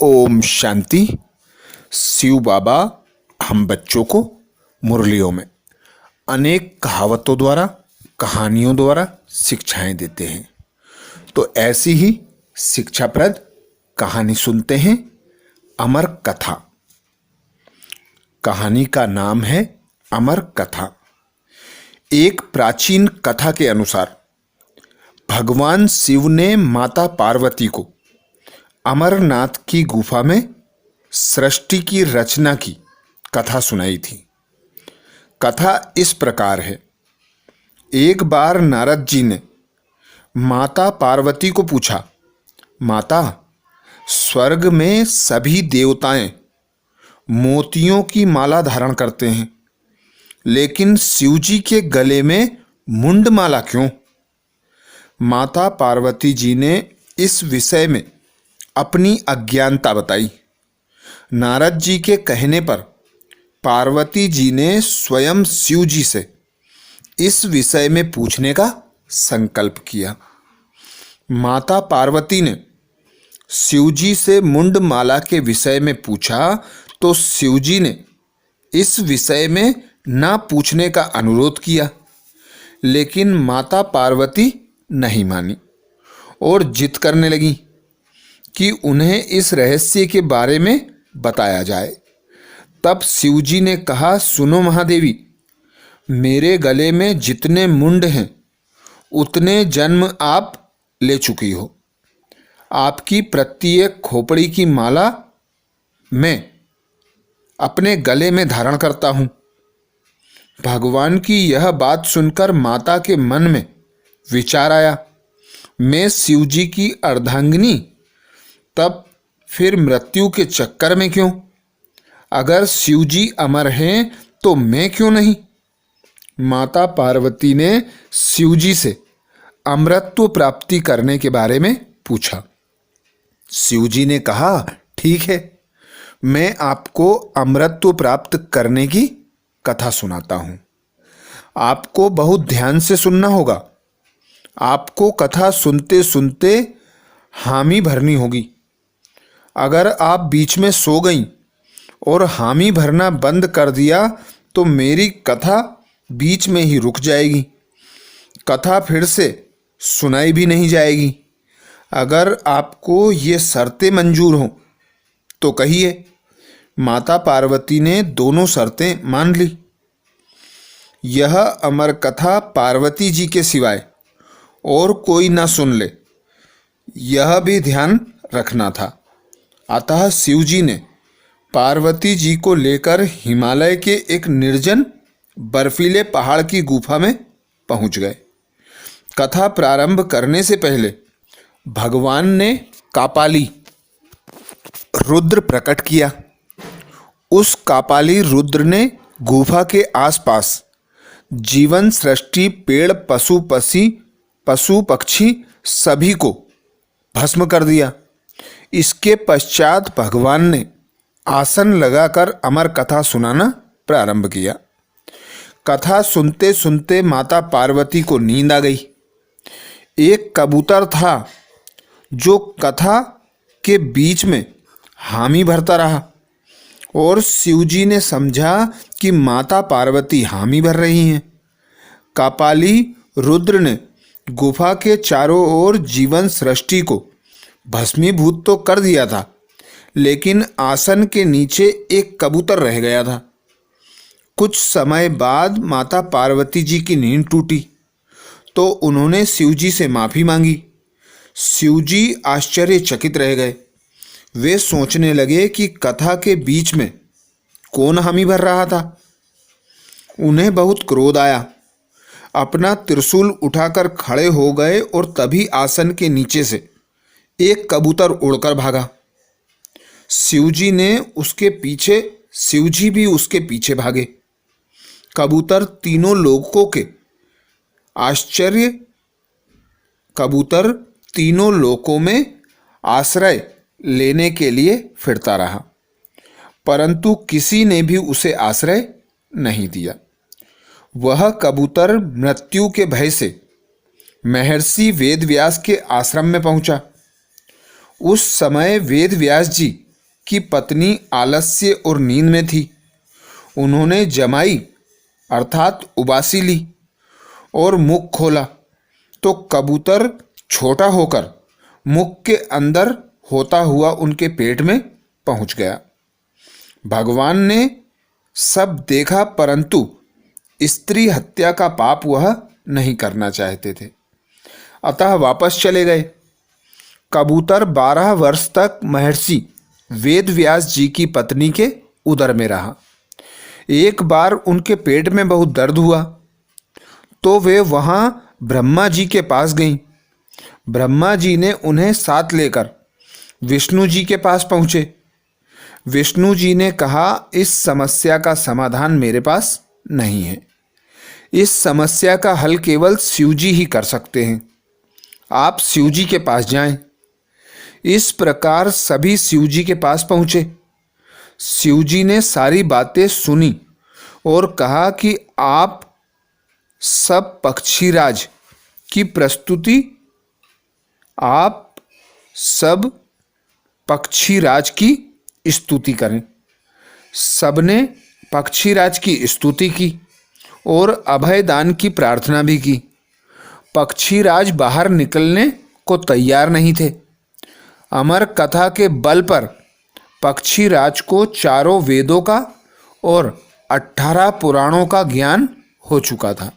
ओम शांति। शिव बाबा हम बच्चों को मुरलियों में अनेक कहावतों द्वारा, कहानियों द्वारा शिक्षाएं देते हैं। तो ऐसी ही शिक्षाप्रद कहानी सुनते हैं। अमर कथा। कहानी का नाम है अमर कथा। एक प्राचीन कथा के अनुसार भगवान शिव ने माता पार्वती को अमरनाथ की गुफा में सृष्टि की रचना की कथा सुनाई थी। कथा इस प्रकार है। एक बार नारद जी ने माता पार्वती को पूछा, माता, स्वर्ग में सभी देवताएं मोतियों की माला धारण करते हैं, लेकिन शिवजी के गले में मुंड माला क्यों? माता पार्वती जी ने इस विषय में अपनी अज्ञानता बताई। नारद जी के कहने पर पार्वती जी ने स्वयं शिव जी से इस विषय में पूछने का संकल्प किया। माता पार्वती ने शिव जी से मुंड माला के विषय में पूछा तो शिव जी ने इस विषय में ना पूछने का अनुरोध किया, लेकिन माता पार्वती नहीं मानी और जिद करने लगी कि उन्हें इस रहस्य के बारे में बताया जाए। तब शिवजी ने कहा, सुनो महादेवी, मेरे गले में जितने मुंड हैं उतने जन्म आप ले चुकी हो। आपकी प्रत्येक खोपड़ी की माला मैं अपने गले में धारण करता हूँ। भगवान की यह बात सुनकर माता के मन में विचार आया, मैं शिवजी की अर्धांगिनी, तब फिर मृत्यु के चक्कर में क्यों? अगर शिवजी अमर हैं तो मैं क्यों नहीं? माता पार्वती ने शिवजी से अमरत्व प्राप्ति करने के बारे में पूछा। शिवजी ने कहा, ठीक है, मैं आपको अमरत्व प्राप्त करने की कथा सुनाता हूँ। आपको बहुत ध्यान से सुनना होगा। आपको कथा सुनते सुनते हामी भरनी होगी। अगर आप बीच में सो गईं और हामी भरना बंद कर दिया तो मेरी कथा बीच में ही रुक जाएगी। कथा फिर से सुनाई भी नहीं जाएगी। अगर आपको ये शर्तें मंजूर हों तो कहिए। माता पार्वती ने दोनों शर्तें मान ली। यह अमर कथा पार्वती जी के सिवाय और कोई ना सुन ले, यह भी ध्यान रखना था। अतः शिवजी ने पार्वती जी को लेकर हिमालय के एक निर्जन बर्फीले पहाड़ की गुफा में पहुंच गए। कथा प्रारंभ करने से पहले भगवान ने कापाली रुद्र प्रकट किया। उस कापाली रुद्र ने गुफा के आसपास जीवन सृष्टि, पेड़, पशु पक्षी सभी को भस्म कर दिया। इसके पश्चात भगवान ने आसन लगाकर अमर कथा सुनाना प्रारंभ किया। कथा सुनते सुनते माता पार्वती को नींद आ गई। एक कबूतर था जो कथा के बीच में हामी भरता रहा और शिवजी ने समझा कि माता पार्वती हामी भर रही हैं। कापाली रुद्र ने गुफा के चारों ओर जीवन सृष्टि को भस्मीभूत तो कर दिया था, लेकिन आसन के नीचे एक कबूतर रह गया था। कुछ समय बाद माता पार्वती जी की नींद टूटी तो उन्होंने शिवजी से माफ़ी मांगी। शिवजी आश्चर्यचकित रह गए। वे सोचने लगे कि कथा के बीच में कौन हामी भर रहा था। उन्हें बहुत क्रोध आया। अपना त्रिशूल उठाकर खड़े हो गए और तभी आसन के नीचे से एक कबूतर उड़कर भागा। शिवजी भी उसके पीछे भागे। कबूतर तीनों लोकों में आश्रय लेने के लिए फिरता रहा, परंतु किसी ने भी उसे आश्रय नहीं दिया। वह कबूतर मृत्यु के भय से महर्षि वेदव्यास के आश्रम में पहुंचा। उस समय वेदव्यास जी की पत्नी आलस्य और नींद में थी। उन्होंने जमाई अर्थात उबासी ली और मुख खोला तो कबूतर छोटा होकर मुख के अंदर होता हुआ उनके पेट में पहुंच गया। भगवान ने सब देखा, परंतु स्त्री हत्या का पाप वह नहीं करना चाहते थे, अतः वापस चले गए। कबूतर 12 वर्ष तक महर्षि वेदव्यास जी की पत्नी के उदर में रहा। एक बार उनके पेट में बहुत दर्द हुआ तो वे वहाँ ब्रह्मा जी के पास गईं। ब्रह्मा जी ने उन्हें साथ लेकर विष्णु जी के पास पहुँचे। विष्णु जी ने कहा, इस समस्या का समाधान मेरे पास नहीं है। इस समस्या का हल केवल शिव जी ही कर सकते हैं। आप शिव जी के पास जाएं। इस प्रकार सभी शिव जी के पास पहुँचे। शिव जी ने सारी बातें सुनी और कहा कि आप सब पक्षीराज की प्रस्तुति आप सब पक्षीराज की स्तुति करें। सबने पक्षीराज की स्तुति की और अभय दान की प्रार्थना भी की। पक्षीराज बाहर निकलने को तैयार नहीं थे। अमर कथा के बल पर पक्षीराज को चारों वेदों का और 18 पुराणों का ज्ञान हो चुका था।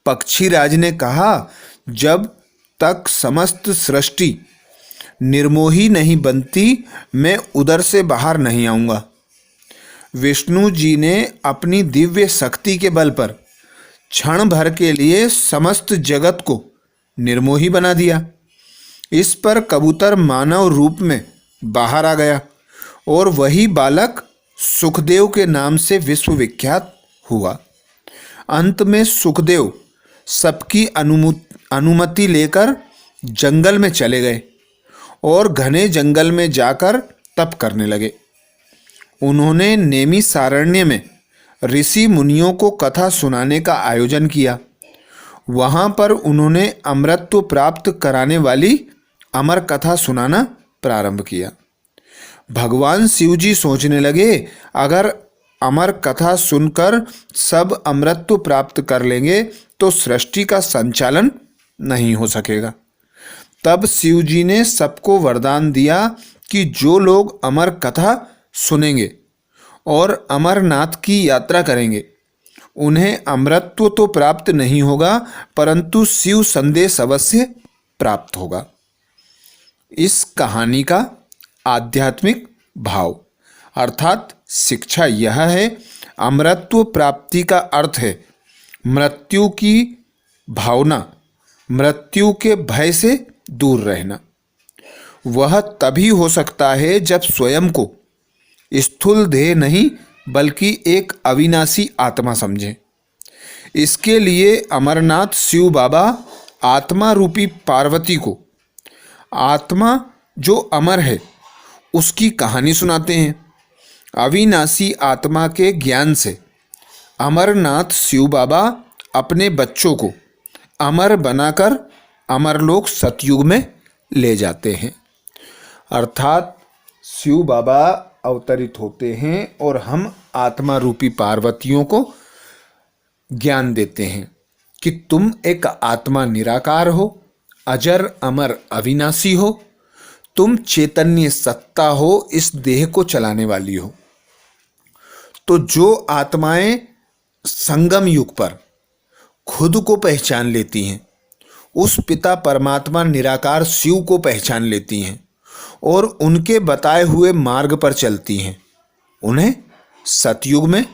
पक्षीराज ने कहा, जब तक समस्त सृष्टि निर्मोही नहीं बनती मैं उधर से बाहर नहीं आऊँगा। विष्णु जी ने अपनी दिव्य शक्ति के बल पर क्षण भर के लिए समस्त जगत को निर्मोही बना दिया। इस पर कबूतर मानव रूप में बाहर आ गया और वही बालक सुखदेव के नाम से विश्वविख्यात हुआ। अंत में सुखदेव सबकी अनुमति लेकर जंगल में चले गए और घने जंगल में जाकर तप करने लगे। उन्होंने नेमी सारण्य में ऋषि मुनियों को कथा सुनाने का आयोजन किया। वहाँ पर उन्होंने अमृतत्व प्राप्त कराने वाली अमर कथा सुनाना प्रारंभ किया। भगवान शिव जी सोचने लगे, अगर अमर कथा सुनकर सब अमृतत्व प्राप्त कर लेंगे तो सृष्टि का संचालन नहीं हो सकेगा। तब शिव जी ने सबको वरदान दिया कि जो लोग अमर कथा सुनेंगे और अमरनाथ की यात्रा करेंगे उन्हें अमृतत्व तो प्राप्त नहीं होगा, परंतु शिव संदेश अवश्य प्राप्त होगा। इस कहानी का आध्यात्मिक भाव अर्थात शिक्षा यह है, अमरत्व प्राप्ति का अर्थ है मृत्यु की भावना, मृत्यु के भय से दूर रहना। वह तभी हो सकता है जब स्वयं को स्थूल देह नहीं बल्कि एक अविनाशी आत्मा समझें। इसके लिए अमरनाथ शिव बाबा आत्मा रूपी पार्वती को, आत्मा जो अमर है, उसकी कहानी सुनाते हैं। अविनाशी आत्मा के ज्ञान से अमरनाथ शिव बाबा अपने बच्चों को अमर बनाकर अमरलोक सतयुग में ले जाते हैं। अर्थात शिव बाबा अवतरित होते हैं और हम आत्मा रूपी पार्वतियों को ज्ञान देते हैं कि तुम एक आत्मा निराकार हो, अजर अमर अविनाशी हो, तुम चैतन्य सत्ता हो, इस देह को चलाने वाली हो। तो जो आत्माएं संगम युग पर खुद को पहचान लेती हैं, उस पिता परमात्मा निराकार शिव को पहचान लेती हैं और उनके बताए हुए मार्ग पर चलती हैं, उन्हें सतयुग में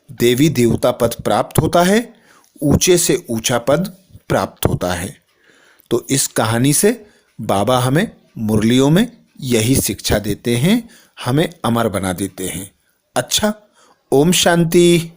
देवी देवता पद प्राप्त होता है, ऊंचे से ऊंचा पद प्राप्त होता है। तो इस कहानी से बाबा हमें मुरलियों में यही शिक्षा देते हैं, हमें अमर बना देते हैं। अच्छा, ओम शांति।